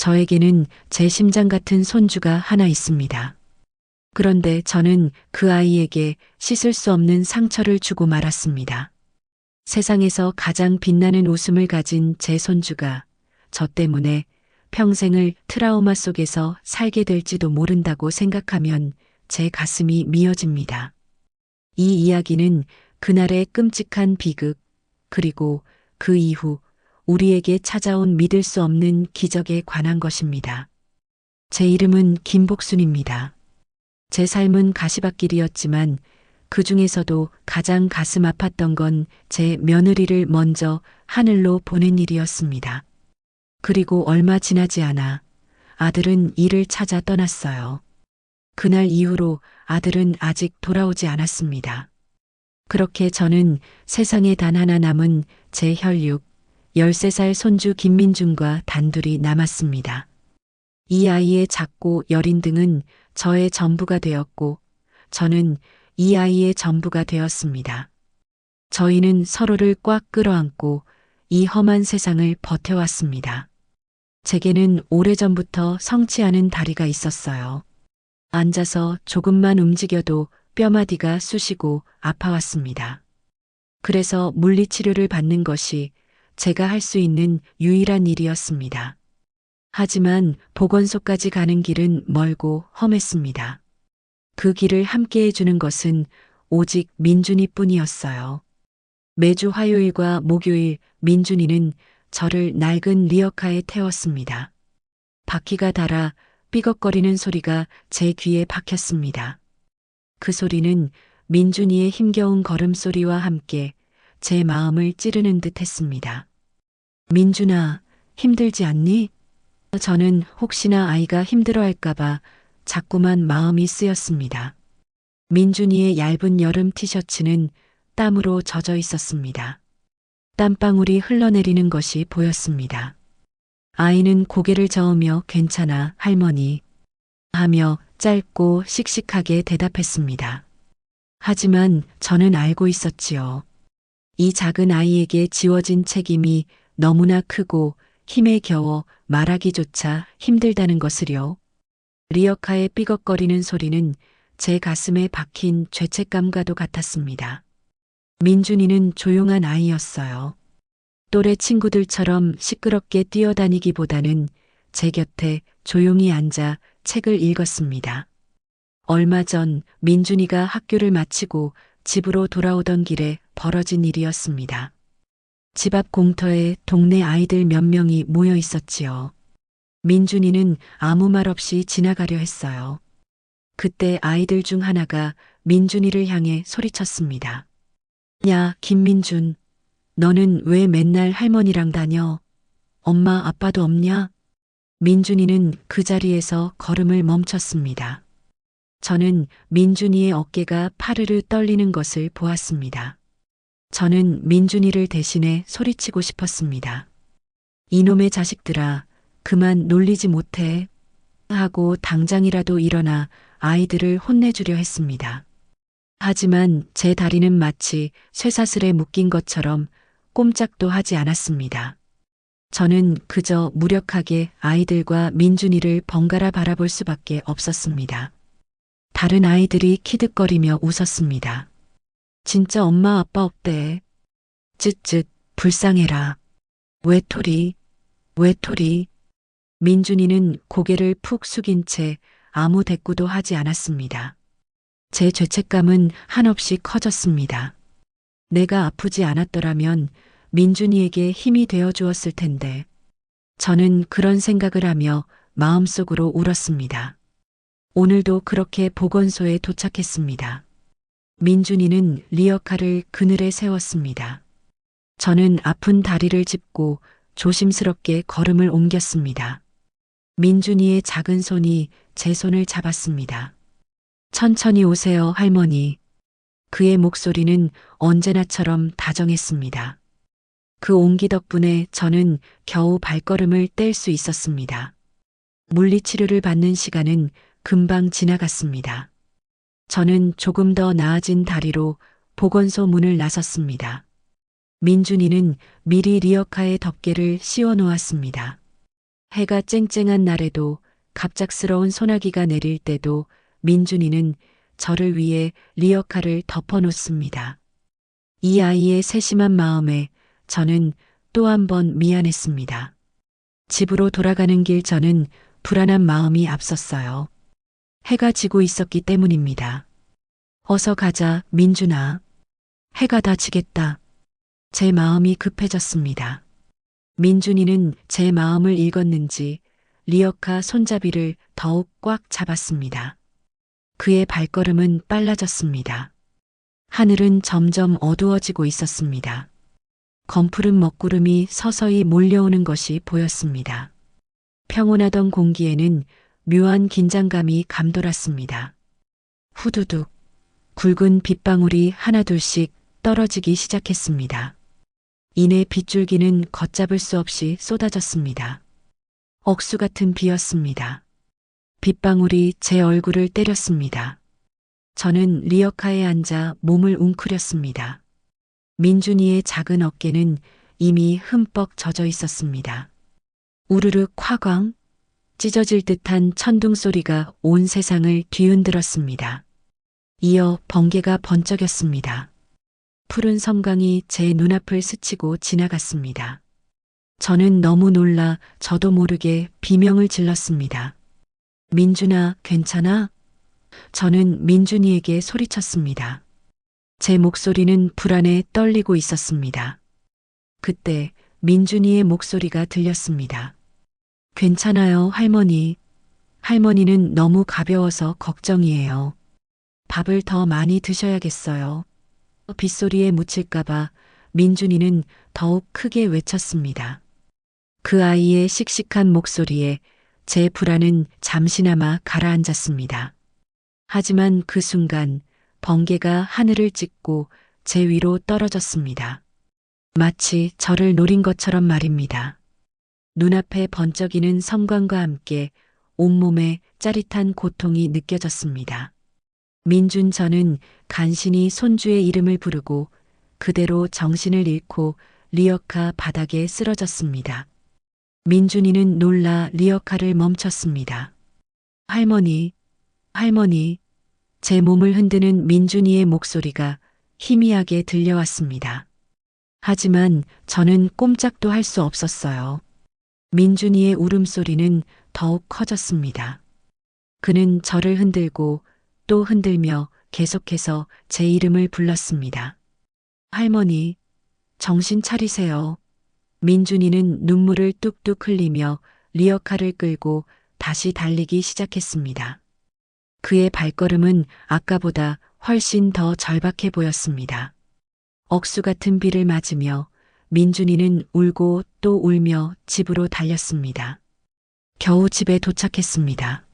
저에게는 제 심장 같은 손주가 하나 있습니다. 그런데 저는 그 아이에게 씻을 수 없는 상처를 주고 말았습니다. 세상에서 가장 빛나는 웃음을 가진 제 손주가 저 때문에 평생을 트라우마 속에서 살게 될지도 모른다고 생각하면 제 가슴이 미어집니다. 이 이야기는 그날의 끔찍한 비극, 그리고 그 이후 우리에게 찾아온 믿을 수 없는 기적에 관한 것입니다. 제 이름은 김복순입니다. 제 삶은 가시밭길이었지만 그 중에서도 가장 가슴 아팠던 건 제 며느리를 먼저 하늘로 보낸 일이었습니다. 그리고 얼마 지나지 않아 아들은 일을 찾아 떠났어요. 그날 이후로 아들은 아직 돌아오지 않았습니다. 그렇게 저는 세상에 단 하나 남은 제 혈육 13살 손주 김민준과 단둘이 남았습니다. 이 아이의 작고 여린 등은 저의 전부가 되었고 저는 이 아이의 전부가 되었습니다. 저희는 서로를 꽉 끌어안고 이 험한 세상을 버텨왔습니다. 제게는 오래전부터 성취하는 다리가 있었어요. 앉아서 조금만 움직여도 뼈마디가 쑤시고 아파왔습니다. 그래서 물리치료를 받는 것이 제가 할 수 있는 유일한 일이었습니다. 하지만 보건소까지 가는 길은 멀고 험했습니다. 그 길을 함께 해주는 것은 오직 민준이 뿐이었어요. 매주 화요일과 목요일 민준이는 저를 낡은 리어카에 태웠습니다. 바퀴가 닳아 삐걱거리는 소리가 제 귀에 박혔습니다. 그 소리는 민준이의 힘겨운 걸음소리와 함께 제 마음을 찌르는 듯 했습니다. 민준아, 힘들지 않니? 저는 혹시나 아이가 힘들어할까봐 자꾸만 마음이 쓰였습니다. 민준이의 얇은 여름 티셔츠는 땀으로 젖어 있었습니다. 땀방울이 흘러내리는 것이 보였습니다. 아이는 고개를 저으며 괜찮아, 할머니. 하며 짧고 씩씩하게 대답했습니다. 하지만 저는 알고 있었지요. 이 작은 아이에게 지워진 책임이 너무나 크고 힘에 겨워 말하기조차 힘들다는 것을요. 리어카의 삐걱거리는 소리는 제 가슴에 박힌 죄책감과도 같았습니다. 민준이는 조용한 아이였어요. 또래 친구들처럼 시끄럽게 뛰어다니기보다는 제 곁에 조용히 앉아 책을 읽었습니다. 얼마 전 민준이가 학교를 마치고 집으로 돌아오던 길에 벌어진 일이었습니다. 집 앞 공터에 동네 아이들 몇 명이 모여 있었지요. 민준이는 아무 말 없이 지나가려 했어요. 그때 아이들 중 하나가 민준이를 향해 소리쳤습니다. 야, 김민준, 너는 왜 맨날 할머니랑 다녀? 엄마, 아빠도 없냐? 민준이는 그 자리에서 걸음을 멈췄습니다. 저는 민준이의 어깨가 파르르 떨리는 것을 보았습니다. 저는 민준이를 대신해 소리치고 싶었습니다. 이놈의 자식들아, 그만 놀리지 못해. 하고 당장이라도 일어나 아이들을 혼내주려 했습니다. 하지만 제 다리는 마치 쇠사슬에 묶인 것처럼 꼼짝도 하지 않았습니다. 저는 그저 무력하게 아이들과 민준이를 번갈아 바라볼 수밖에 없었습니다. 다른 아이들이 키득거리며 웃었습니다. 진짜 엄마 아빠 없대. 쯧쯧, 불쌍해라. 외톨이, 외톨이. 민준이는 고개를 푹 숙인 채 아무 대꾸도 하지 않았습니다. 제 죄책감은 한없이 커졌습니다. 내가 아프지 않았더라면 민준이에게 힘이 되어 주었을 텐데. 저는 그런 생각을 하며 마음속으로 울었습니다. 오늘도 그렇게 보건소에 도착했습니다. 민준이는 리어카를 그늘에 세웠습니다. 저는 아픈 다리를 짚고 조심스럽게 걸음을 옮겼습니다. 민준이의 작은 손이 제 손을 잡았습니다. 천천히 오세요, 할머니. 그의 목소리는 언제나처럼 다정했습니다. 그 온기 덕분에 저는 겨우 발걸음을 뗄 수 있었습니다. 물리치료를 받는 시간은 금방 지나갔습니다. 저는 조금 더 나아진 다리로 보건소 문을 나섰습니다. 민준이는 미리 리어카의 덮개를 씌워 놓았습니다. 해가 쨍쨍한 날에도 갑작스러운 소나기가 내릴 때도 민준이는 저를 위해 리어카를 덮어놓습니다. 이 아이의 세심한 마음에 저는 또 한 번 미안했습니다. 집으로 돌아가는 길 저는 불안한 마음이 앞섰어요. 해가 지고 있었기 때문입니다. 어서 가자, 민준아. 해가 다 지겠다. 제 마음이 급해졌습니다. 민준이는 제 마음을 읽었는지 리어카 손잡이를 더욱 꽉 잡았습니다. 그의 발걸음은 빨라졌습니다. 하늘은 점점 어두워지고 있었습니다. 검푸른 먹구름이 서서히 몰려오는 것이 보였습니다. 평온하던 공기에는 묘한 긴장감이 감돌았습니다. 후두둑, 굵은 빗방울이 하나둘씩 떨어지기 시작했습니다. 이내 빗줄기는 걷잡을 수 없이 쏟아졌습니다. 억수 같은 비였습니다. 빗방울이 제 얼굴을 때렸습니다. 저는 리어카에 앉아 몸을 웅크렸습니다. 민준이의 작은 어깨는 이미 흠뻑 젖어 있었습니다. 우르륵 화광, 찢어질 듯한 천둥 소리가 온 세상을 뒤흔들었습니다. 이어 번개가 번쩍였습니다. 푸른 섬광이 제 눈앞을 스치고 지나갔습니다. 저는 너무 놀라 저도 모르게 비명을 질렀습니다. 민준아, 괜찮아? 저는 민준이에게 소리쳤습니다. 제 목소리는 불안에 떨리고 있었습니다. 그때 민준이의 목소리가 들렸습니다. 괜찮아요, 할머니. 할머니는 너무 가벼워서 걱정이에요. 밥을 더 많이 드셔야겠어요. 빗소리에 묻힐까봐 민준이는 더욱 크게 외쳤습니다. 그 아이의 씩씩한 목소리에 제 불안은 잠시나마 가라앉았습니다. 하지만 그 순간 번개가 하늘을 찍고 제 위로 떨어졌습니다. 마치 저를 노린 것처럼 말입니다. 눈앞에 번쩍이는 섬광과 함께 온몸에 짜릿한 고통이 느껴졌습니다. 민준 저는 간신히 손주의 이름을 부르고 그대로 정신을 잃고 리어카 바닥에 쓰러졌습니다. 민준이는 놀라 리어카를 멈췄습니다. 할머니, 할머니, 제 몸을 흔드는 민준이의 목소리가 희미하게 들려왔습니다. 하지만 저는 꼼짝도 할 수 없었어요. 민준이의 울음소리는 더욱 커졌습니다. 그는 저를 흔들고 또 흔들며 계속해서 제 이름을 불렀습니다. 할머니, 정신 차리세요. 민준이는 눈물을 뚝뚝 흘리며 리어카를 끌고 다시 달리기 시작했습니다. 그의 발걸음은 아까보다 훨씬 더 절박해 보였습니다. 억수 같은 비를 맞으며 민준이는 울고 또 울며 집으로 달렸습니다. 겨우 집에 도착했습니다.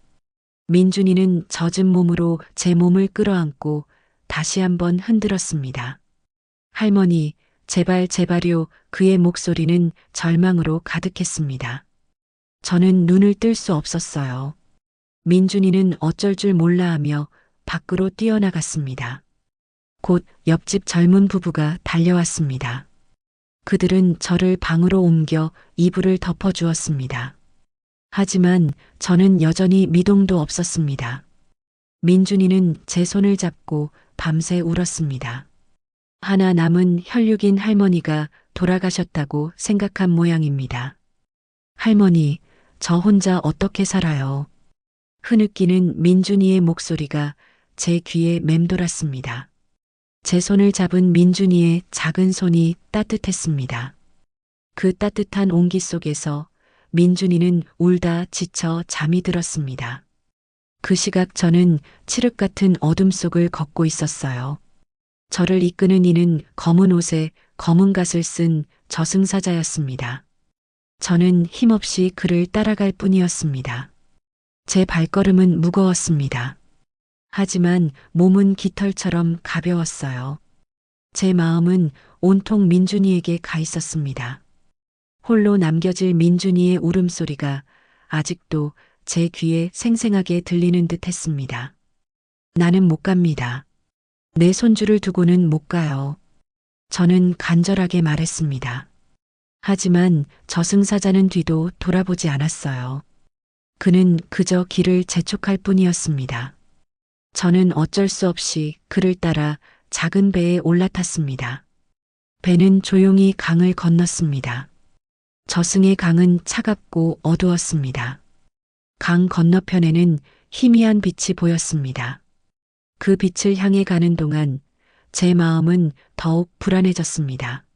민준이는 젖은 몸으로 제 몸을 끌어안고 다시 한번 흔들었습니다. 할머니, 제발 제발요. 그의 목소리는 절망으로 가득했습니다. 저는 눈을 뜰 수 없었어요. 민준이는 어쩔 줄 몰라 하며 밖으로 뛰어나갔습니다. 곧 옆집 젊은 부부가 달려왔습니다. 그들은 저를 방으로 옮겨 이불을 덮어주었습니다. 하지만 저는 여전히 미동도 없었습니다. 민준이는 제 손을 잡고 밤새 울었습니다. 하나 남은 혈육인 할머니가 돌아가셨다고 생각한 모양입니다. 할머니, 저 혼자 어떻게 살아요? 흐느끼는 민준이의 목소리가 제 귀에 맴돌았습니다. 제 손을 잡은 민준이의 작은 손이 따뜻했습니다. 그 따뜻한 온기 속에서 민준이는 울다 지쳐 잠이 들었습니다. 그 시각 저는 칠흑 같은 어둠 속을 걷고 있었어요. 저를 이끄는 이는 검은 옷에 검은 갓을 쓴 저승사자였습니다. 저는 힘없이 그를 따라갈 뿐이었습니다. 제 발걸음은 무거웠습니다. 하지만 몸은 깃털처럼 가벼웠어요. 제 마음은 온통 민준이에게 가 있었습니다. 홀로 남겨질 민준이의 울음소리가 아직도 제 귀에 생생하게 들리는 듯 했습니다. 나는 못 갑니다. 내 손주를 두고는 못 가요. 저는 간절하게 말했습니다. 하지만 저승사자는 뒤도 돌아보지 않았어요. 그는 그저 길을 재촉할 뿐이었습니다. 저는 어쩔 수 없이 그를 따라 작은 배에 올라탔습니다. 배는 조용히 강을 건넜습니다. 저승의 강은 차갑고 어두웠습니다. 강 건너편에는 희미한 빛이 보였습니다. 그 빛을 향해 가는 동안 제 마음은 더욱 불안해졌습니다.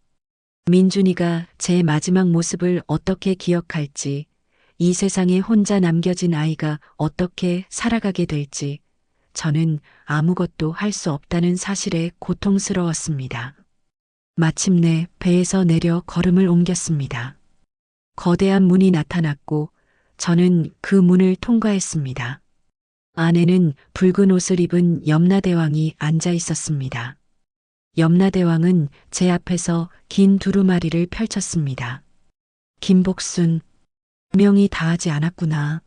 민준이가 제 마지막 모습을 어떻게 기억할지, 이 세상에 혼자 남겨진 아이가 어떻게 살아가게 될지, 저는 아무것도 할 수 없다는 사실에 고통스러웠습니다. 마침내 배에서 내려 걸음을 옮겼습니다. 거대한 문이 나타났고 저는 그 문을 통과했습니다. 안에는 붉은 옷을 입은 염라대왕이 앉아 있었습니다. 염라대왕은 제 앞에서 긴 두루마리를 펼쳤습니다. 김복순, 명이 다하지 않았구나.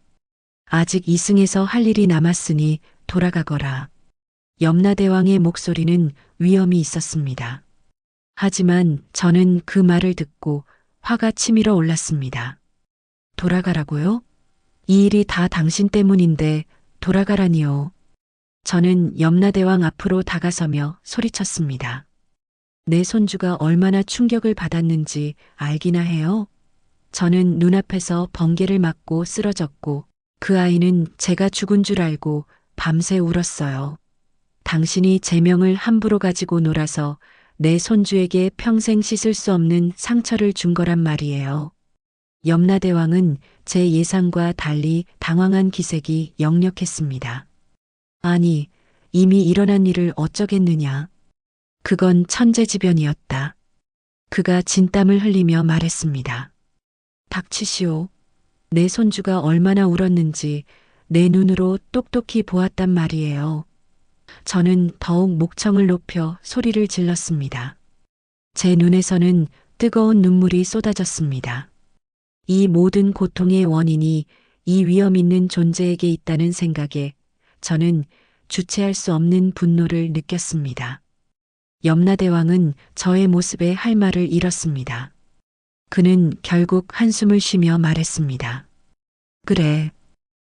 아직 이승에서 할 일이 남았으니 돌아가거라. 염라대왕의 목소리는 위엄이 있었습니다. 하지만 저는 그 말을 듣고 화가 치밀어 올랐습니다. 돌아가라고요? 이 일이 다 당신 때문인데 돌아가라니요. 저는 염라대왕 앞으로 다가서며 소리쳤습니다. 내 손주가 얼마나 충격을 받았는지 알기나 해요? 저는 눈앞에서 번개를 맞고 쓰러졌고 그 아이는 제가 죽은 줄 알고 밤새 울었어요. 당신이 제 명을 함부로 가지고 놀아서 내 손주에게 평생 씻을 수 없는 상처를 준 거란 말이에요. 염라대왕은 제 예상과 달리 당황한 기색이 역력했습니다. 아니, 이미 일어난 일을 어쩌겠느냐. 그건 천재지변이었다. 그가 진땀을 흘리며 말했습니다. 닥치시오. 내 손주가 얼마나 울었는지 내 눈으로 똑똑히 보았단 말이에요. 저는 더욱 목청을 높여 소리를 질렀습니다. 제 눈에서는 뜨거운 눈물이 쏟아졌습니다. 이 모든 고통의 원인이 이 위험 있는 존재에게 있다는 생각에 저는 주체할 수 없는 분노를 느꼈습니다. 염라대왕은 저의 모습에 할 말을 잃었습니다. 그는 결국 한숨을 쉬며 말했습니다. 그래.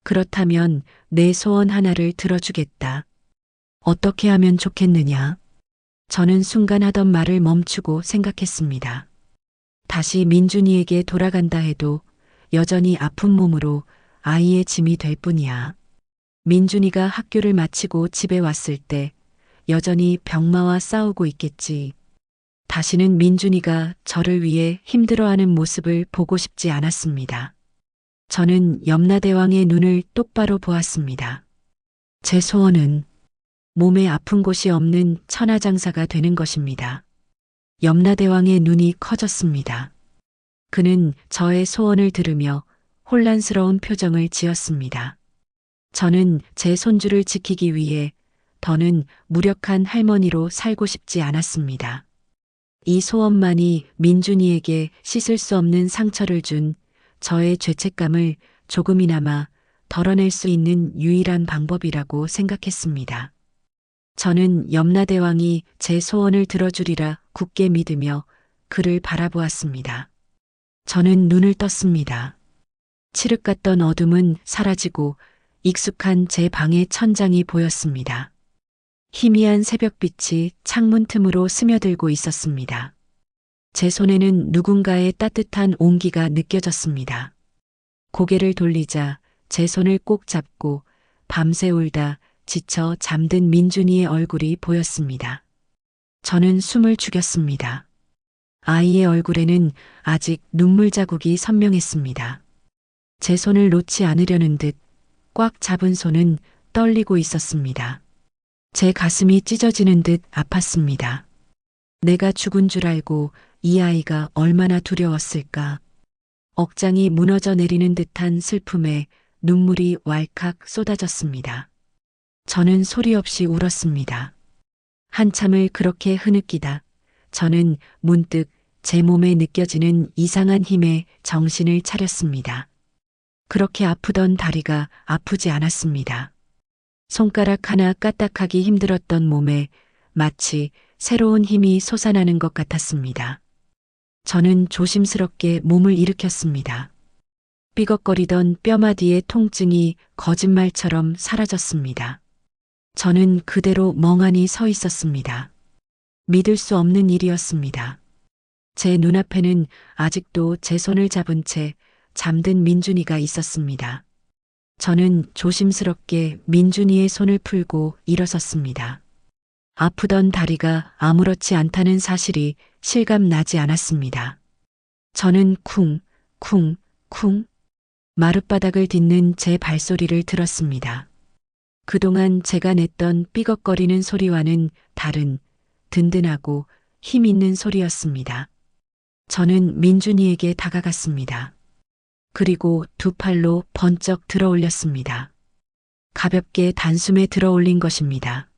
그렇다면 내 소원 하나를 들어주겠다. 어떻게 하면 좋겠느냐? 저는 순간 하던 말을 멈추고 생각했습니다. 다시 민준이에게 돌아간다 해도 여전히 아픈 몸으로 아이의 짐이 될 뿐이야. 민준이가 학교를 마치고 집에 왔을 때 여전히 병마와 싸우고 있겠지. 다시는 민준이가 저를 위해 힘들어하는 모습을 보고 싶지 않았습니다. 저는 염라대왕의 눈을 똑바로 보았습니다. 제 소원은 몸에 아픈 곳이 없는 천하장사가 되는 것입니다. 염라대왕의 눈이 커졌습니다. 그는 저의 소원을 들으며 혼란스러운 표정을 지었습니다. 저는 제 손주를 지키기 위해 더는 무력한 할머니로 살고 싶지 않았습니다. 이 소원만이 민준이에게 씻을 수 없는 상처를 준 저의 죄책감을 조금이나마 덜어낼 수 있는 유일한 방법이라고 생각했습니다. 저는 염라대왕이 제 소원을 들어주리라 굳게 믿으며 그를 바라보았습니다. 저는 눈을 떴습니다. 칠흑 같던 어둠은 사라지고 익숙한 제 방의 천장이 보였습니다. 희미한 새벽빛이 창문 틈으로 스며들고 있었습니다. 제 손에는 누군가의 따뜻한 온기가 느껴졌습니다. 고개를 돌리자 제 손을 꼭 잡고 밤새 울다 지쳐 잠든 민준이의 얼굴이 보였습니다. 저는 숨을 죽였습니다. 아이의 얼굴에는 아직 눈물 자국이 선명했습니다. 제 손을 놓지 않으려는 듯 꽉 잡은 손은 떨리고 있었습니다. 제 가슴이 찢어지는 듯 아팠습니다. 내가 죽은 줄 알고 이 아이가 얼마나 두려웠을까. 억장이 무너져 내리는 듯한 슬픔에 눈물이 왈칵 쏟아졌습니다. 저는 소리 없이 울었습니다. 한참을 그렇게 흐느끼다 저는 문득 제 몸에 느껴지는 이상한 힘에 정신을 차렸습니다. 그렇게 아프던 다리가 아프지 않았습니다. 손가락 하나 까딱하기 힘들었던 몸에 마치 새로운 힘이 솟아나는 것 같았습니다. 저는 조심스럽게 몸을 일으켰습니다. 삐걱거리던 뼈마디의 통증이 거짓말처럼 사라졌습니다. 저는 그대로 멍하니 서 있었습니다. 믿을 수 없는 일이었습니다. 제 눈앞에는 아직도 제 손을 잡은 채 잠든 민준이가 있었습니다. 저는 조심스럽게 민준이의 손을 풀고 일어섰습니다. 아프던 다리가 아무렇지 않다는 사실이 실감나지 않았습니다. 저는 쿵, 쿵, 쿵 마룻바닥을 딛는 제 발소리를 들었습니다. 그동안 제가 냈던 삐걱거리는 소리와는 다른 든든하고 힘 있는 소리였습니다. 저는 민준이에게 다가갔습니다. 그리고 두 팔로 번쩍 들어 올렸습니다. 가볍게 단숨에 들어 올린 것입니다.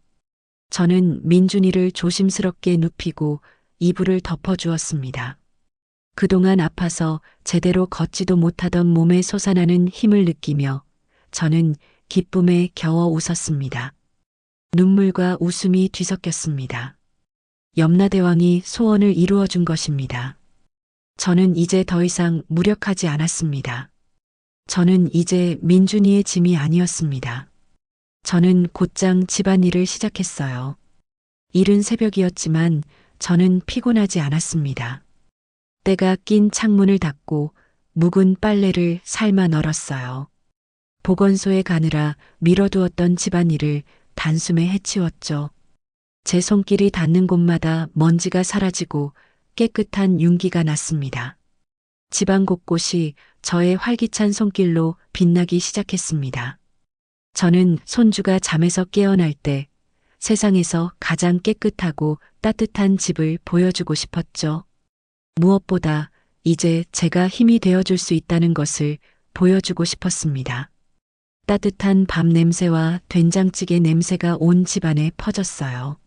저는 민준이를 조심스럽게 눕히고 이불을 덮어주었습니다. 그동안 아파서 제대로 걷지도 못하던 몸에 솟아나는 힘을 느끼며 저는 기쁨에 겨워 웃었습니다. 눈물과 웃음이 뒤섞였습니다. 염라대왕이 소원을 이루어 준 것입니다. 저는 이제 더 이상 무력하지 않았습니다. 저는 이제 민준이의 짐이 아니었습니다. 저는 곧장 집안일을 시작했어요. 이른 새벽이었지만 저는 피곤하지 않았습니다. 때가 낀 창문을 닫고 묵은 빨래를 삶아 널었어요. 보건소에 가느라 미뤄두었던 집안일을 단숨에 해치웠죠. 제 손길이 닿는 곳마다 먼지가 사라지고 깨끗한 윤기가 났습니다. 집안 곳곳이 저의 활기찬 손길로 빛나기 시작했습니다. 저는 손주가 잠에서 깨어날 때 세상에서 가장 깨끗하고 따뜻한 집을 보여주고 싶었죠. 무엇보다 이제 제가 힘이 되어줄 수 있다는 것을 보여주고 싶었습니다. 따뜻한 밥 냄새와 된장찌개 냄새가 온 집안에 퍼졌어요.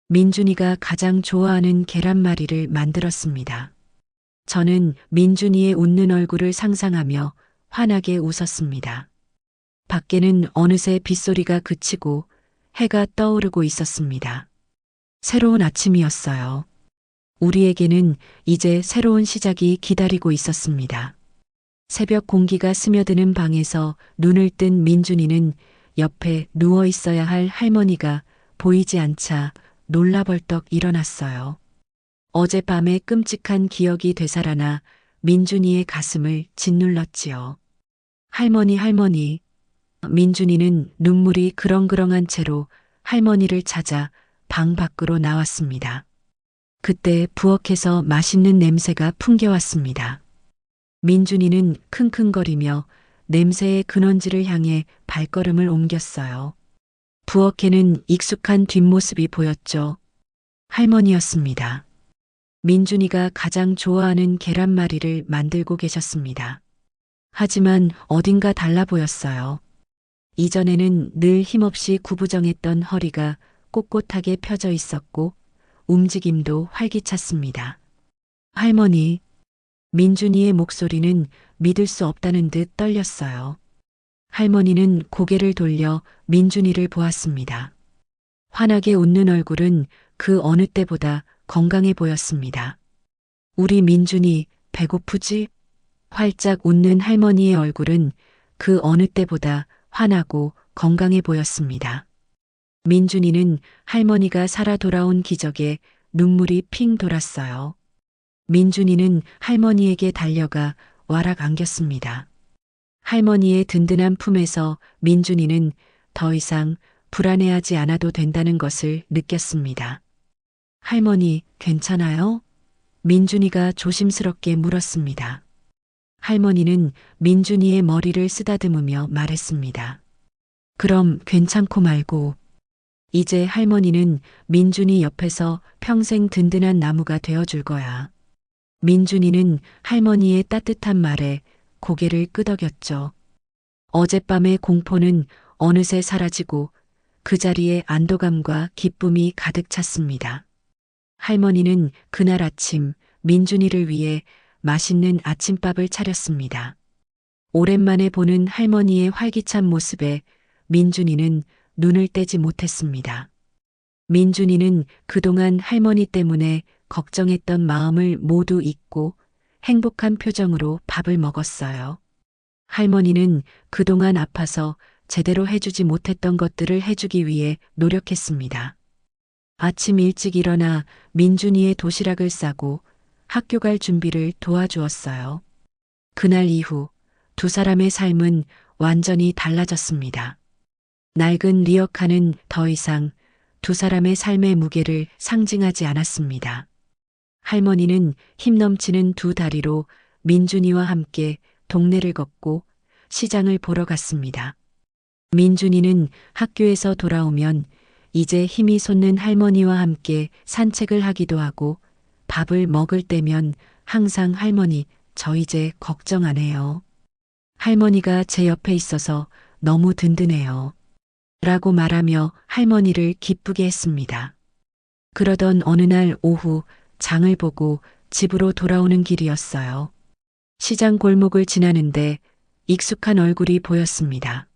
민준이가 가장 좋아하는 계란말이를 만들었습니다. 저는 민준이의 웃는 얼굴을 상상하며 환하게 웃었습니다. 밖에는 어느새 빗소리가 그치고 해가 떠오르고 있었습니다. 새로운 아침이었어요. 우리에게는 이제 새로운 시작이 기다리고 있었습니다. 새벽 공기가 스며드는 방에서 눈을 뜬 민준이는 옆에 누워 있어야 할 할머니가 보이지 않자 놀라벌떡 일어났어요. 어젯밤의 끔찍한 기억이 되살아나 민준이의 가슴을 짓눌렀지요. 할머니, 할머니. 민준이는 눈물이 그렁그렁한 채로 할머니를 찾아 방 밖으로 나왔습니다. 그때 부엌에서 맛있는 냄새가 풍겨왔습니다. 민준이는 킁킁거리며 냄새의 근원지를 향해 발걸음을 옮겼어요. 부엌에는 익숙한 뒷모습이 보였죠. 할머니였습니다. 민준이가 가장 좋아하는 계란말이를 만들고 계셨습니다. 하지만 어딘가 달라 보였어요. 이전에는 늘 힘없이 구부정했던 허리가 꼿꼿하게 펴져 있었고 움직임도 활기찼습니다. 할머니, 민준이의 목소리는 믿을 수 없다는 듯 떨렸어요. 할머니는 고개를 돌려 민준이를 보았습니다. 환하게 웃는 얼굴은 그 어느 때보다 건강해 보였습니다. 우리 민준이 배고프지? 활짝 웃는 할머니의 얼굴은 그 어느 때보다 환하고 건강해 보였습니다. 민준이는 할머니가 살아 돌아온 기적에 눈물이 핑 돌았어요. 민준이는 할머니에게 달려가 와락 안겼습니다. 할머니의 든든한 품에서 민준이는 더 이상 불안해하지 않아도 된다는 것을 느꼈습니다. 할머니, 괜찮아요? 민준이가 조심스럽게 물었습니다. 할머니는 민준이의 머리를 쓰다듬으며 말했습니다. 그럼 괜찮고 말고. 이제 할머니는 민준이 옆에서 평생 든든한 나무가 되어줄 거야. 민준이는 할머니의 따뜻한 말에 고개를 끄덕였죠. 어젯밤의 공포는 어느새 사라지고 그 자리에 안도감과 기쁨이 가득 찼습니다. 할머니는 그날 아침 민준이를 위해 맛있는 아침밥을 차렸습니다. 오랜만에 보는 할머니의 활기찬 모습에 민준이는 눈을 떼지 못했습니다. 민준이는 그동안 할머니 때문에 걱정했던 마음을 모두 잊고 행복한 표정으로 밥을 먹었어요. 할머니는 그동안 아파서 제대로 해주지 못했던 것들을 해주기 위해 노력했습니다. 아침 일찍 일어나 민준이의 도시락을 싸고 학교 갈 준비를 도와주었어요. 그날 이후 두 사람의 삶은 완전히 달라졌습니다. 낡은 리어카는 더 이상 두 사람의 삶의 무게를 상징하지 않았습니다. 할머니는 힘 넘치는 두 다리로 민준이와 함께 동네를 걷고 시장을 보러 갔습니다. 민준이는 학교에서 돌아오면 이제 힘이 솟는 할머니와 함께 산책을 하기도 하고 밥을 먹을 때면 항상 할머니, 저 이제 걱정 안 해요. 할머니가 제 옆에 있어서 너무 든든해요. 라고 말하며 할머니를 기쁘게 했습니다. 그러던 어느 날 오후 장을 보고 집으로 돌아오는 길이었어요. 시장 골목을 지나는데 익숙한 얼굴이 보였습니다.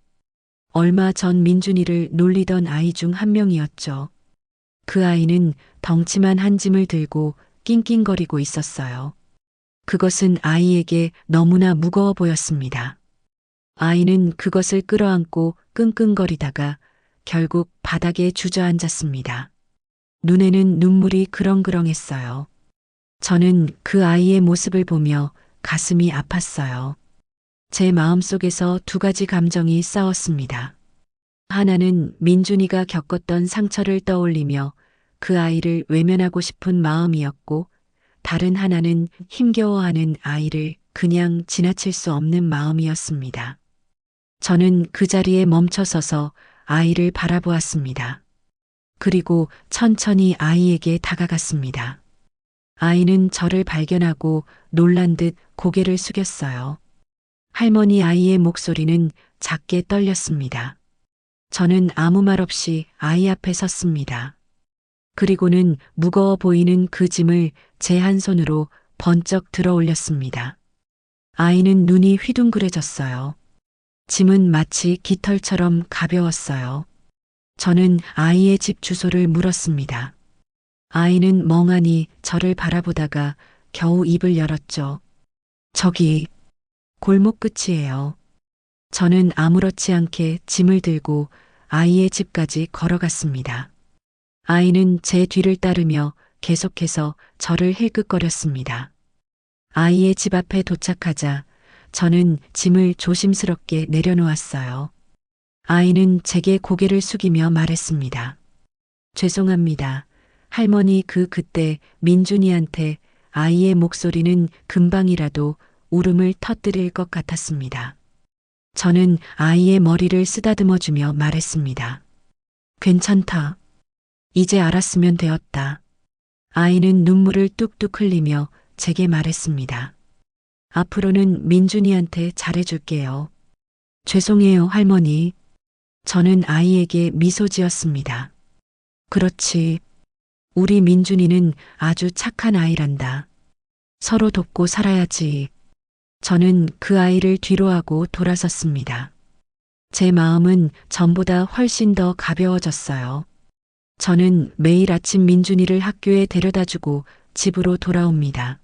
얼마 전 민준이를 놀리던 아이 중 한 명이었죠. 그 아이는 덩치만 한 짐을 들고 낑낑거리고 있었어요. 그것은 아이에게 너무나 무거워 보였습니다. 아이는 그것을 끌어안고 끙끙거리다가 결국 바닥에 주저앉았습니다. 눈에는 눈물이 그렁그렁했어요. 저는 그 아이의 모습을 보며 가슴이 아팠어요. 제 마음속에서 두 가지 감정이 싸웠습니다. 하나는 민준이가 겪었던 상처를 떠올리며 그 아이를 외면하고 싶은 마음이었고, 다른 하나는 힘겨워하는 아이를 그냥 지나칠 수 없는 마음이었습니다. 저는 그 자리에 멈춰서서 아이를 바라보았습니다. 그리고 천천히 아이에게 다가갔습니다. 아이는 저를 발견하고 놀란 듯 고개를 숙였어요. 할머니 아이의 목소리는 작게 떨렸습니다. 저는 아무 말 없이 아이 앞에 섰습니다. 그리고는 무거워 보이는 그 짐을 제 한 손으로 번쩍 들어 올렸습니다. 아이는 눈이 휘둥그레졌어요. 짐은 마치 깃털처럼 가벼웠어요. 저는 아이의 집 주소를 물었습니다. 아이는 멍하니 저를 바라보다가 겨우 입을 열었죠. 저기, 골목 끝이에요. 저는 아무렇지 않게 짐을 들고 아이의 집까지 걸어갔습니다. 아이는 제 뒤를 따르며 계속해서 저를 힐끗거렸습니다. 아이의 집 앞에 도착하자 저는 짐을 조심스럽게 내려놓았어요. 아이는 제게 고개를 숙이며 말했습니다. 죄송합니다. 할머니 그때 민준이한테 아이의 목소리는 금방이라도 울음을 터뜨릴 것 같았습니다. 저는 아이의 머리를 쓰다듬어주며 말했습니다. 괜찮다. 이제 알았으면 되었다. 아이는 눈물을 뚝뚝 흘리며 제게 말했습니다. 앞으로는 민준이한테 잘해줄게요. 죄송해요, 할머니. 저는 아이에게 미소 지었습니다. 그렇지. 우리 민준이는 아주 착한 아이란다. 서로 돕고 살아야지. 저는 그 아이를 뒤로하고 돌아섰습니다. 제 마음은 전보다 훨씬 더 가벼워졌어요. 저는 매일 아침 민준이를 학교에 데려다주고 집으로 돌아옵니다.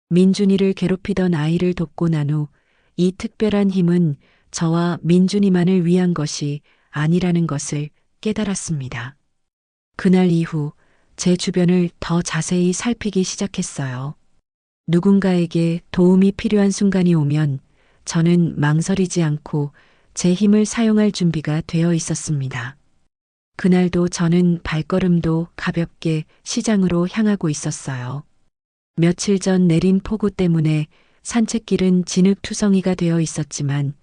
민준이를 괴롭히던 아이를 돕고 난 후 이 특별한 힘은 저와 민준이만을 위한 것이 아니라는 것을 깨달았습니다. 그날 이후 제 주변을 더 자세히 살피기 시작했어요. 누군가에게 도움이 필요한 순간이 오면 저는 망설이지 않고 제 힘을 사용할 준비가 되어 있었습니다. 그날도 저는 발걸음도 가볍게 시장으로 향하고 있었어요. 며칠 전 내린 폭우 때문에 산책길은 진흙투성이가 되어 있었지만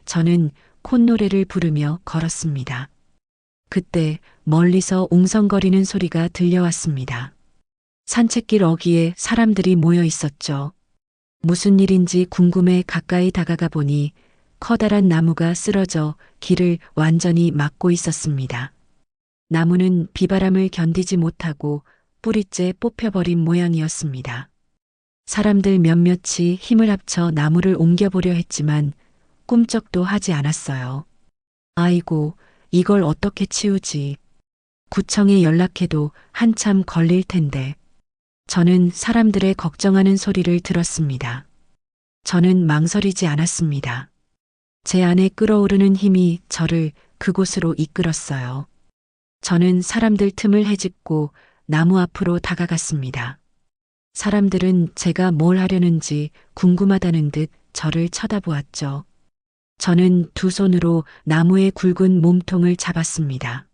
저는 콧노래를 부르며 걸었습니다. 그때 멀리서 웅성거리는 소리가 들려왔습니다. 산책길 어귀에 사람들이 모여 있었죠. 무슨 일인지 궁금해 가까이 다가가 보니 커다란 나무가 쓰러져 길을 완전히 막고 있었습니다. 나무는 비바람을 견디지 못하고 뿌리째 뽑혀버린 모양이었습니다. 사람들 몇몇이 힘을 합쳐 나무를 옮겨보려 했지만 꿈쩍도 하지 않았어요. 아이고, 이걸 어떻게 치우지? 구청에 연락해도 한참 걸릴 텐데. 저는 사람들의 걱정하는 소리를 들었습니다. 저는 망설이지 않았습니다. 제 안에 끓어오르는 힘이 저를 그곳으로 이끌었어요. 저는 사람들 틈을 헤집고 나무 앞으로 다가갔습니다. 사람들은 제가 뭘 하려는지 궁금하다는 듯 저를 쳐다보았죠. 저는 두 손으로 나무의 굵은 몸통을 잡았습니다.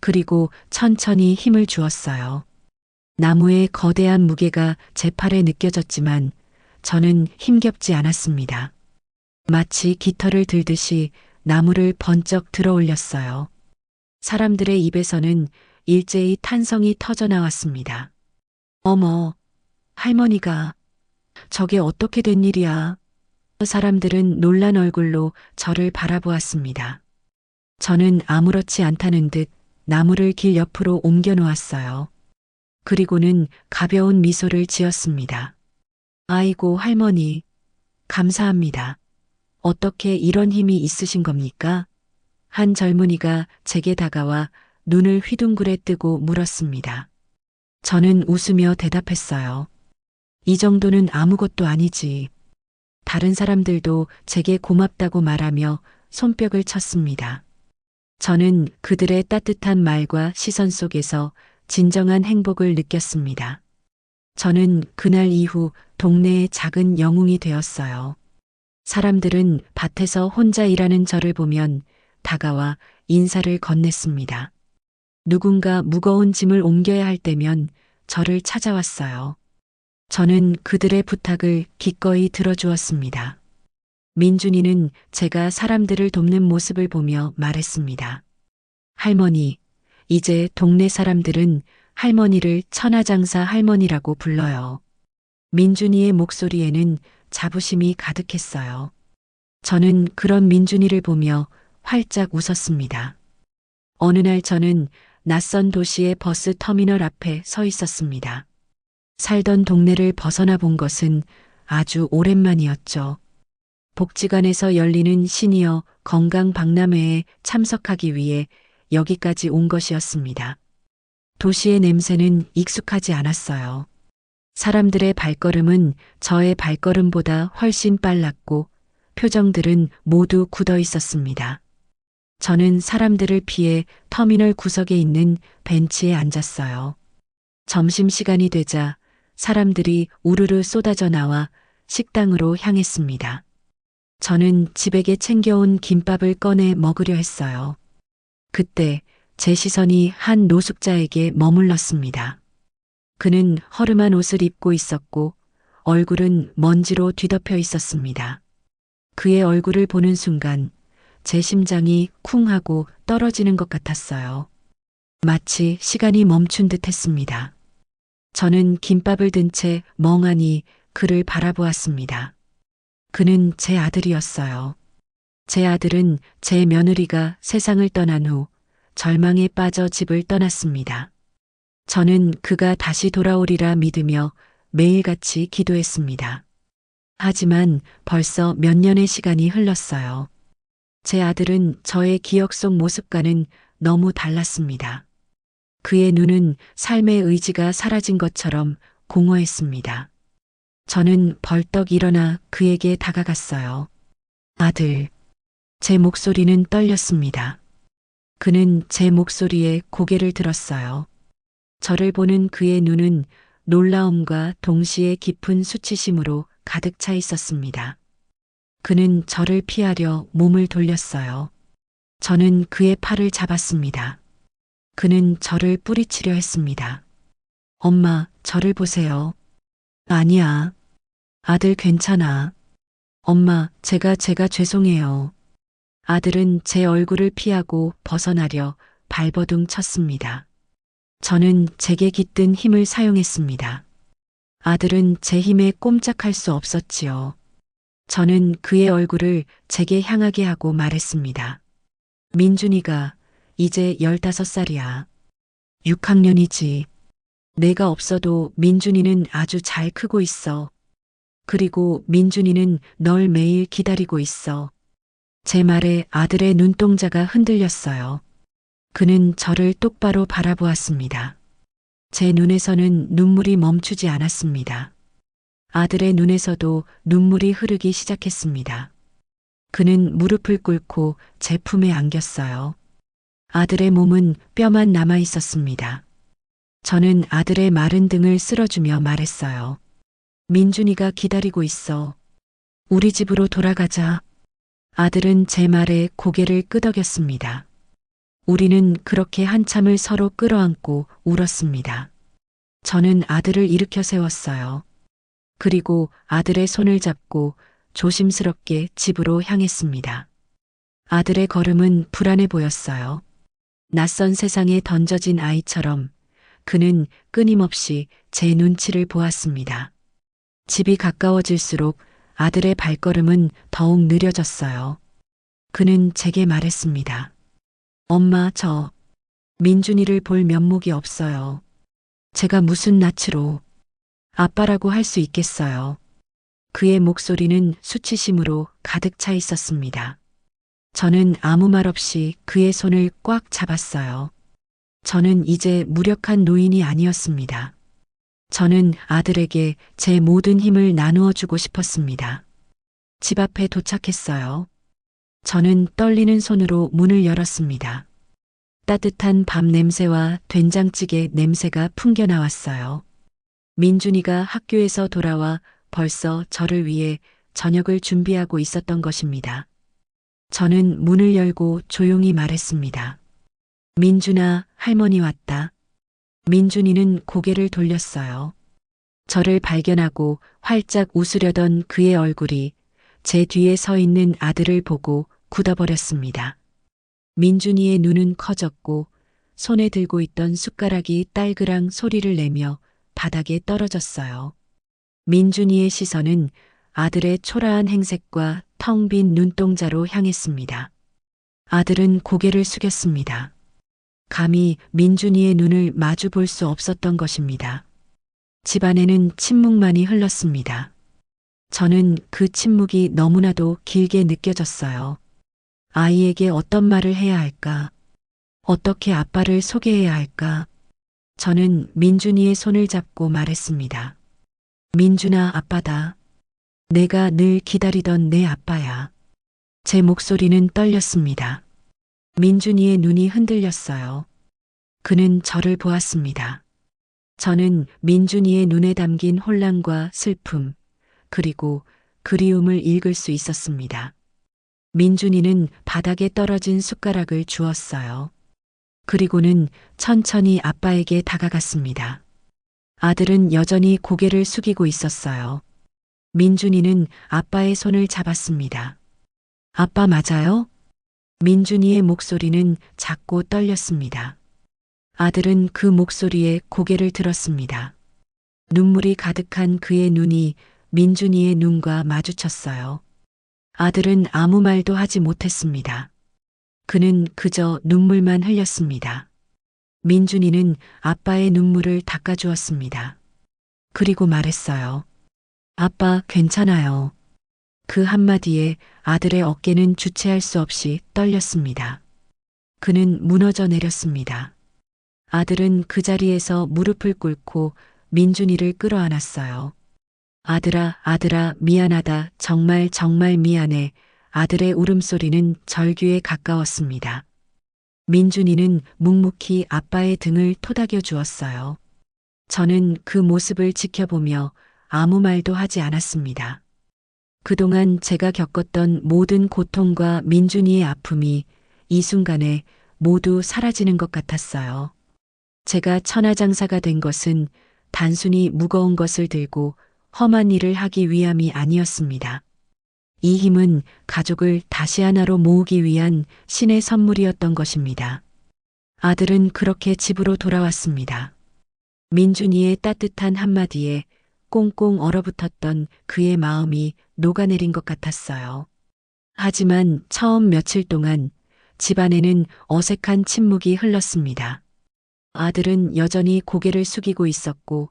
그리고 천천히 힘을 주었어요. 나무의 거대한 무게가 제 팔에 느껴졌지만 저는 힘겹지 않았습니다. 마치 깃털을 들듯이 나무를 번쩍 들어 올렸어요. 사람들의 입에서는 일제히 탄성이 터져 나왔습니다. 어머, 할머니가, 저게 어떻게 된 일이야? 사람들은 놀란 얼굴로 저를 바라보았습니다. 저는 아무렇지 않다는 듯 나무를 길 옆으로 옮겨 놓았어요. 그리고는 가벼운 미소를 지었습니다. 아이고, 할머니, 감사합니다. 어떻게 이런 힘이 있으신 겁니까? 한 젊은이가 제게 다가와 눈을 휘둥그레 뜨고 물었습니다. 저는 웃으며 대답했어요. 이 정도는 아무것도 아니지. 다른 사람들도 제게 고맙다고 말하며 손뼉을 쳤습니다. 저는 그들의 따뜻한 말과 시선 속에서 진정한 행복을 느꼈습니다. 저는 그날 이후 동네의 작은 영웅이 되었어요. 사람들은 밭에서 혼자 일하는 저를 보면 다가와 인사를 건넸습니다. 누군가 무거운 짐을 옮겨야 할 때면 저를 찾아왔어요. 저는 그들의 부탁을 기꺼이 들어주었습니다. 민준이는 제가 사람들을 돕는 모습을 보며 말했습니다. 할머니, 이제 동네 사람들은 할머니를 천하장사 할머니라고 불러요. 민준이의 목소리에는 자부심이 가득했어요. 저는 그런 민준이를 보며 활짝 웃었습니다. 어느 날 저는 낯선 도시의 버스 터미널 앞에 서 있었습니다. 살던 동네를 벗어나 본 것은 아주 오랜만이었죠. 복지관에서 열리는 시니어 건강 박람회에 참석하기 위해 여기까지 온 것이었습니다. 도시의 냄새는 익숙하지 않았어요. 사람들의 발걸음은 저의 발걸음보다 훨씬 빨랐고 표정들은 모두 굳어 있었습니다. 저는 사람들을 피해 터미널 구석에 있는 벤치에 앉았어요. 점심시간이 되자 사람들이 우르르 쏟아져 나와 식당으로 향했습니다. 저는 집에게 챙겨온 김밥을 꺼내 먹으려 했어요. 그때 제 시선이 한 노숙자에게 머물렀습니다. 그는 허름한 옷을 입고 있었고 얼굴은 먼지로 뒤덮여 있었습니다. 그의 얼굴을 보는 순간 제 심장이 쿵 하고 떨어지는 것 같았어요. 마치 시간이 멈춘 듯 했습니다. 저는 김밥을 든 채 멍하니 그를 바라보았습니다. 그는 제 아들이었어요. 제 아들은 제 며느리가 세상을 떠난 후 절망에 빠져 집을 떠났습니다. 저는 그가 다시 돌아오리라 믿으며 매일같이 기도했습니다. 하지만 벌써 몇 년의 시간이 흘렀어요. 제 아들은 저의 기억 속 모습과는 너무 달랐습니다. 그의 눈은 삶의 의지가 사라진 것처럼 공허했습니다. 저는 벌떡 일어나 그에게 다가갔어요. 아들. 제 목소리는 떨렸습니다. 그는 제 목소리에 고개를 들었어요. 저를 보는 그의 눈은 놀라움과 동시에 깊은 수치심으로 가득 차 있었습니다. 그는 저를 피하려 몸을 돌렸어요. 저는 그의 팔을 잡았습니다. 그는 저를 뿌리치려 했습니다. 엄마, 저를 보세요. 아니야. 아들 괜찮아. 엄마, 제가 죄송해요. 아들은 제 얼굴을 피하고 벗어나려 발버둥 쳤습니다. 저는 제게 깃든 힘을 사용했습니다. 아들은 제 힘에 꼼짝할 수 없었지요. 저는 그의 얼굴을 제게 향하게 하고 말했습니다. 민준이가 이제 15살이야. 6학년이지. 내가 없어도 민준이는 아주 잘 크고 있어. 그리고 민준이는 널 매일 기다리고 있어. 제 말에 아들의 눈동자가 흔들렸어요. 그는 저를 똑바로 바라보았습니다. 제 눈에서는 눈물이 멈추지 않았습니다. 아들의 눈에서도 눈물이 흐르기 시작했습니다. 그는 무릎을 꿇고 제 품에 안겼어요. 아들의 몸은 뼈만 남아 있었습니다. 저는 아들의 마른 등을 쓸어주며 말했어요. 민준이가 기다리고 있어. 우리 집으로 돌아가자. 아들은 제 말에 고개를 끄덕였습니다. 우리는 그렇게 한참을 서로 끌어안고 울었습니다. 저는 아들을 일으켜 세웠어요. 그리고 아들의 손을 잡고 조심스럽게 집으로 향했습니다. 아들의 걸음은 불안해 보였어요. 낯선 세상에 던져진 아이처럼 그는 끊임없이 제 눈치를 보았습니다. 집이 가까워질수록 아들의 발걸음은 더욱 느려졌어요. 그는 제게 말했습니다. 엄마, 저 민준이를 볼 면목이 없어요. 제가 무슨 낯으로 아빠라고 할 수 있겠어요. 그의 목소리는 수치심으로 가득 차 있었습니다. 저는 아무 말 없이 그의 손을 꽉 잡았어요. 저는 이제 무력한 노인이 아니었습니다. 저는 아들에게 제 모든 힘을 나누어 주고 싶었습니다. 집 앞에 도착했어요. 저는 떨리는 손으로 문을 열었습니다. 따뜻한 밥 냄새와 된장찌개 냄새가 풍겨 나왔어요. 민준이가 학교에서 돌아와 벌써 저를 위해 저녁을 준비하고 있었던 것입니다. 저는 문을 열고 조용히 말했습니다. 민준아, 할머니 왔다. 민준이는 고개를 돌렸어요. 저를 발견하고 활짝 웃으려던 그의 얼굴이 제 뒤에 서 있는 아들을 보고 굳어버렸습니다. 민준이의 눈은 커졌고 손에 들고 있던 숟가락이 딸그랑 소리를 내며 바닥에 떨어졌어요. 민준이의 시선은 아들의 초라한 행색과 텅 빈 눈동자로 향했습니다. 아들은 고개를 숙였습니다. 감히 민준이의 눈을 마주 볼 수 없었던 것입니다. 집안에는 침묵만이 흘렀습니다. 저는 그 침묵이 너무나도 길게 느껴졌어요. 아이에게 어떤 말을 해야 할까? 어떻게 아빠를 소개해야 할까? 저는 민준이의 손을 잡고 말했습니다. 민준아, 아빠다. 내가 늘 기다리던 내 아빠야. 제 목소리는 떨렸습니다. 민준이의 눈이 흔들렸어요. 그는 저를 보았습니다. 저는 민준이의 눈에 담긴 혼란과 슬픔, 그리고 그리움을 읽을 수 있었습니다. 민준이는 바닥에 떨어진 숟가락을 주었어요. 그리고는 천천히 아빠에게 다가갔습니다. 아들은 여전히 고개를 숙이고 있었어요. 민준이는 아빠의 손을 잡았습니다. 아빠 맞아요? 민준이의 목소리는 작고 떨렸습니다. 아들은 그 목소리에 고개를 들었습니다. 눈물이 가득한 그의 눈이 민준이의 눈과 마주쳤어요. 아들은 아무 말도 하지 못했습니다. 그는 그저 눈물만 흘렸습니다. 민준이는 아빠의 눈물을 닦아주었습니다. 그리고 말했어요. 아빠, 괜찮아요. 그 한마디에 아들의 어깨는 주체할 수 없이 떨렸습니다. 그는 무너져 내렸습니다. 아들은 그 자리에서 무릎을 꿇고 민준이를 끌어안았어요. 아들아, 아들아, 미안하다. 정말 정말 미안해. 아들의 울음소리는 절규에 가까웠습니다. 민준이는 묵묵히 아빠의 등을 토닥여 주었어요. 저는 그 모습을 지켜보며 아무 말도 하지 않았습니다. 그동안 제가 겪었던 모든 고통과 민준이의 아픔이 이 순간에 모두 사라지는 것 같았어요. 제가 천하장사가 된 것은 단순히 무거운 것을 들고 험한 일을 하기 위함이 아니었습니다. 이 힘은 가족을 다시 하나로 모으기 위한 신의 선물이었던 것입니다. 아들은 그렇게 집으로 돌아왔습니다. 민준이의 따뜻한 한마디에 꽁꽁 얼어붙었던 그의 마음이 녹아내린 것 같았어요. 하지만 처음 며칠 동안 집안에는 어색한 침묵이 흘렀습니다. 아들은 여전히 고개를 숙이고 있었고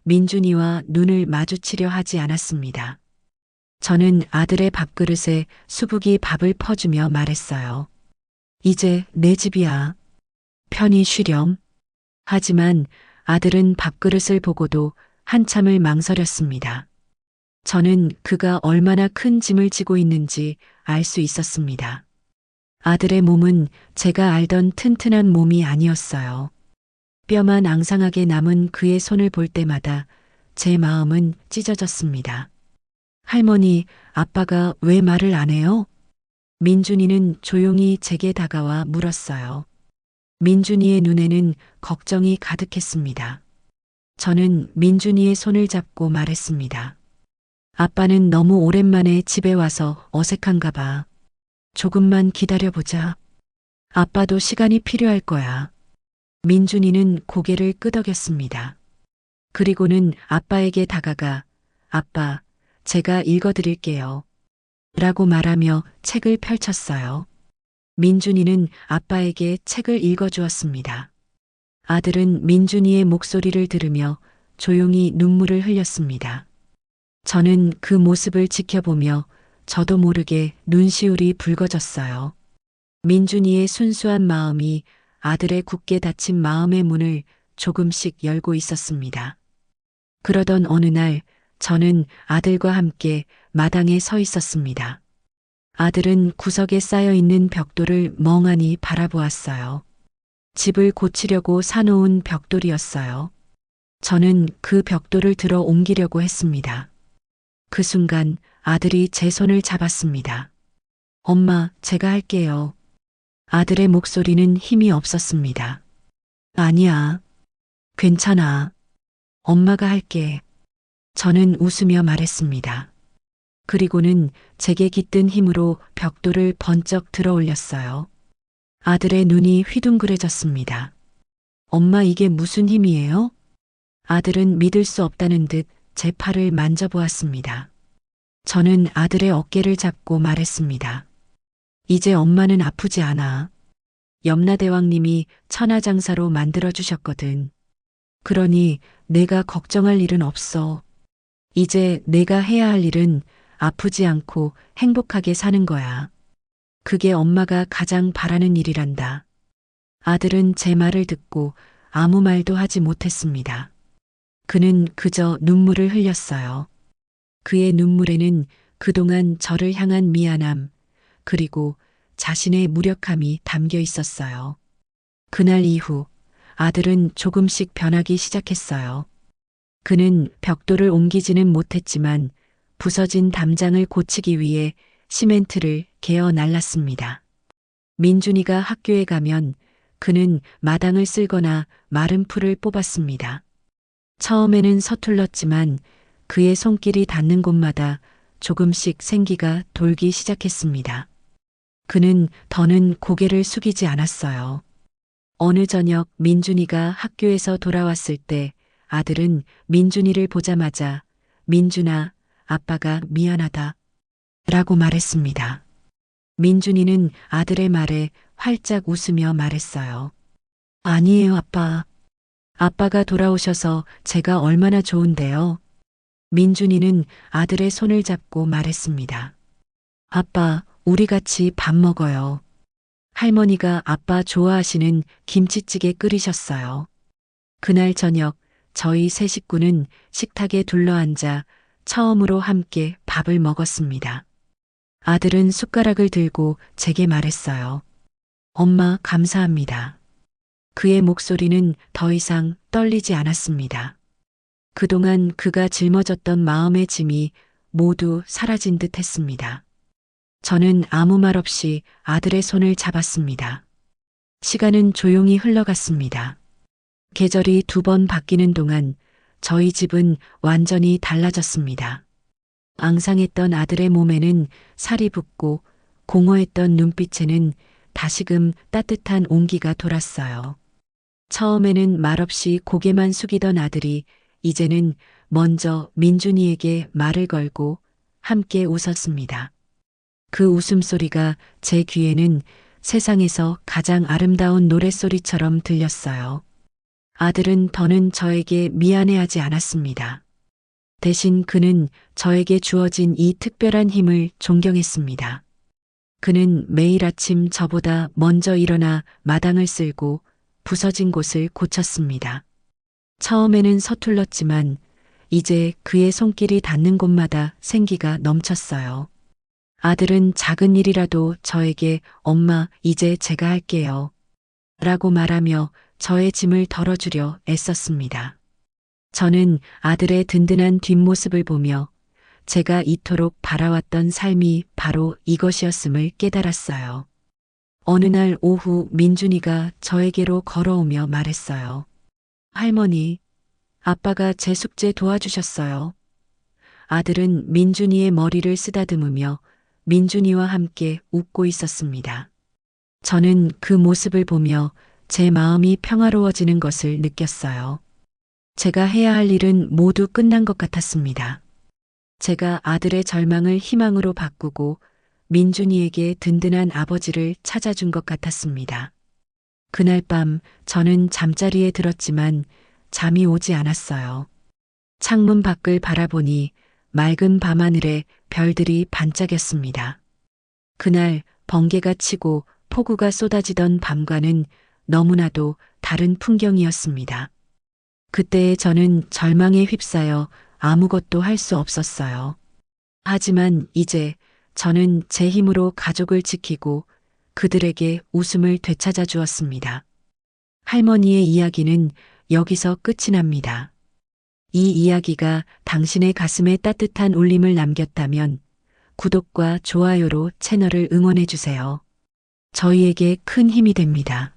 민준이와 눈을 마주치려 하지 않았습니다. 저는 아들의 밥그릇에 수북이 밥을 퍼주며 말했어요. 이제 내 집이야. 편히 쉬렴. 하지만 아들은 밥그릇을 보고도 한참을 망설였습니다. 저는 그가 얼마나 큰 짐을 지고 있는지 알 수 있었습니다. 아들의 몸은 제가 알던 튼튼한 몸이 아니었어요. 뼈만 앙상하게 남은 그의 손을 볼 때마다 제 마음은 찢어졌습니다. 할머니, 아빠가 왜 말을 안 해요? 민준이는 조용히 제게 다가와 물었어요. 민준이의 눈에는 걱정이 가득했습니다. 저는 민준이의 손을 잡고 말했습니다. 아빠는 너무 오랜만에 집에 와서 어색한가 봐. 조금만 기다려보자. 아빠도 시간이 필요할 거야. 민준이는 고개를 끄덕였습니다. 그리고는 아빠에게 다가가 아빠, 제가 읽어드릴게요. 라고 말하며 책을 펼쳤어요. 민준이는 아빠에게 책을 읽어주었습니다. 아들은 민준이의 목소리를 들으며 조용히 눈물을 흘렸습니다. 저는 그 모습을 지켜보며 저도 모르게 눈시울이 붉어졌어요. 민준이의 순수한 마음이 아들의 굳게 닫힌 마음의 문을 조금씩 열고 있었습니다. 그러던 어느 날 저는 아들과 함께 마당에 서 있었습니다. 아들은 구석에 쌓여 있는 벽돌을 멍하니 바라보았어요. 집을 고치려고 사놓은 벽돌이었어요. 저는 그 벽돌을 들어 옮기려고 했습니다. 그 순간 아들이 제 손을 잡았습니다. 엄마, 제가 할게요. 아들의 목소리는 힘이 없었습니다. 아니야. 괜찮아. 엄마가 할게. 저는 웃으며 말했습니다. 그리고는 제게 깃든 힘으로 벽돌을 번쩍 들어 올렸어요. 아들의 눈이 휘둥그레졌습니다. 엄마, 이게 무슨 힘이에요? 아들은 믿을 수 없다는 듯 제 팔을 만져보았습니다. 저는 아들의 어깨를 잡고 말했습니다. 이제 엄마는 아프지 않아. 염라대왕님이 천하장사로 만들어주셨거든. 그러니 내가 걱정할 일은 없어. 이제 내가 해야 할 일은 아프지 않고 행복하게 사는 거야. 그게 엄마가 가장 바라는 일이란다. 아들은 제 말을 듣고 아무 말도 하지 못했습니다. 그는 그저 눈물을 흘렸어요. 그의 눈물에는 그동안 저를 향한 미안함, 그리고 자신의 무력함이 담겨 있었어요. 그날 이후 아들은 조금씩 변하기 시작했어요. 그는 벽돌을 옮기지는 못했지만 부서진 담장을 고치기 위해 시멘트를 개어 날랐습니다. 민준이가 학교에 가면 그는 마당을 쓸거나 마른 풀을 뽑았습니다. 처음에는 서툴렀지만 그의 손길이 닿는 곳마다 조금씩 생기가 돌기 시작했습니다. 그는 더는 고개를 숙이지 않았어요. 어느 저녁 민준이가 학교에서 돌아왔을 때 아들은 민준이를 보자마자 민준아, 아빠가 미안하다 라고 말했습니다. 민준이는 아들의 말에 활짝 웃으며 말했어요. 아니에요, 아빠. 아빠가 돌아오셔서 제가 얼마나 좋은데요. 민준이는 아들의 손을 잡고 말했습니다. 아빠, 우리 같이 밥 먹어요. 할머니가 아빠 좋아하시는 김치찌개 끓이셨어요. 그날 저녁 저희 세 식구는 식탁에 둘러앉아 처음으로 함께 밥을 먹었습니다. 아들은 숟가락을 들고 제게 말했어요. 엄마, 감사합니다. 그의 목소리는 더 이상 떨리지 않았습니다. 그동안 그가 짊어졌던 마음의 짐이 모두 사라진 듯 했습니다. 저는 아무 말 없이 아들의 손을 잡았습니다. 시간은 조용히 흘러갔습니다. 계절이 2번 바뀌는 동안 저희 집은 완전히 달라졌습니다. 앙상했던 아들의 몸에는 살이 붙고 공허했던 눈빛에는 다시금 따뜻한 온기가 돌았어요. 처음에는 말없이 고개만 숙이던 아들이 이제는 먼저 민준이에게 말을 걸고 함께 웃었습니다. 그 웃음소리가 제 귀에는 세상에서 가장 아름다운 노랫소리처럼 들렸어요. 아들은 더는 저에게 미안해하지 않았습니다. 대신 그는 저에게 주어진 이 특별한 힘을 존경했습니다. 그는 매일 아침 저보다 먼저 일어나 마당을 쓸고 부서진 곳을 고쳤습니다. 처음에는 서툴렀지만 이제 그의 손길이 닿는 곳마다 생기가 넘쳤어요. 아들은 작은 일이라도 저에게 엄마, 이제 제가 할게요. 라고 말하며 저의 짐을 덜어주려 애썼습니다. 저는 아들의 든든한 뒷모습을 보며 제가 이토록 바라왔던 삶이 바로 이것이었음을 깨달았어요. 어느 날 오후 민준이가 저에게로 걸어오며 말했어요. 할머니, 아빠가 제 숙제 도와주셨어요. 아들은 민준이의 머리를 쓰다듬으며 민준이와 함께 웃고 있었습니다. 저는 그 모습을 보며 제 마음이 평화로워지는 것을 느꼈어요. 제가 해야 할 일은 모두 끝난 것 같았습니다. 제가 아들의 절망을 희망으로 바꾸고 민준이에게 든든한 아버지를 찾아준 것 같았습니다. 그날 밤 저는 잠자리에 들었지만 잠이 오지 않았어요. 창문 밖을 바라보니 맑은 밤하늘에 별들이 반짝였습니다. 그날 번개가 치고 폭우가 쏟아지던 밤과는 너무나도 다른 풍경이었습니다. 그때의 저는 절망에 휩싸여 아무것도 할 수 없었어요. 하지만 이제 저는 제 힘으로 가족을 지키고 그들에게 웃음을 되찾아 주었습니다. 할머니의 이야기는 여기서 끝이 납니다. 이 이야기가 당신의 가슴에 따뜻한 울림을 남겼다면 구독과 좋아요로 채널을 응원해 주세요. 저희에게 큰 힘이 됩니다.